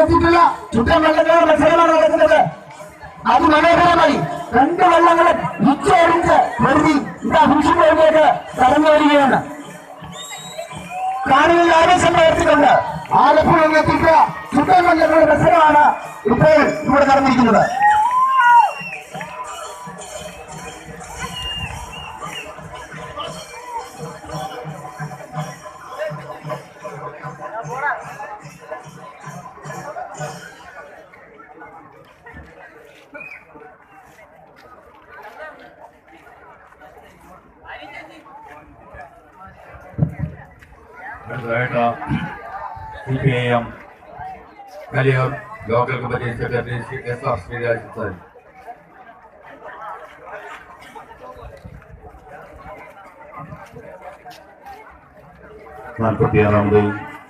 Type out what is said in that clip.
എത്തിയിട്ടില്ല. ചുറ്റമല്ലങ്ങളുടെ മത്സരമാണ് നടക്കുന്നത്. അതിമനോഹരമായി രണ്ട് വള്ളങ്ങളും ഉച്ചയടിച്ച് വെറുതി ഇതാ ഭൂഷിലേക്ക് കടന്നു വരികയാണ്. കാണികൾ ആവേശം പകർത്തിക്കൊണ്ട് ആലപ്പുഴ എത്തിക്കുക ചുറ്റമല്ലങ്ങളുടെ മത്സരമാണ് ഇപ്പോൾ ഇവിടെ നടന്നിരിക്കുന്നത്. CPIM Kaliyur Local Committee Secretary S.R. Sriraj Sir. നാൽപ്പത്തിയാറാമത്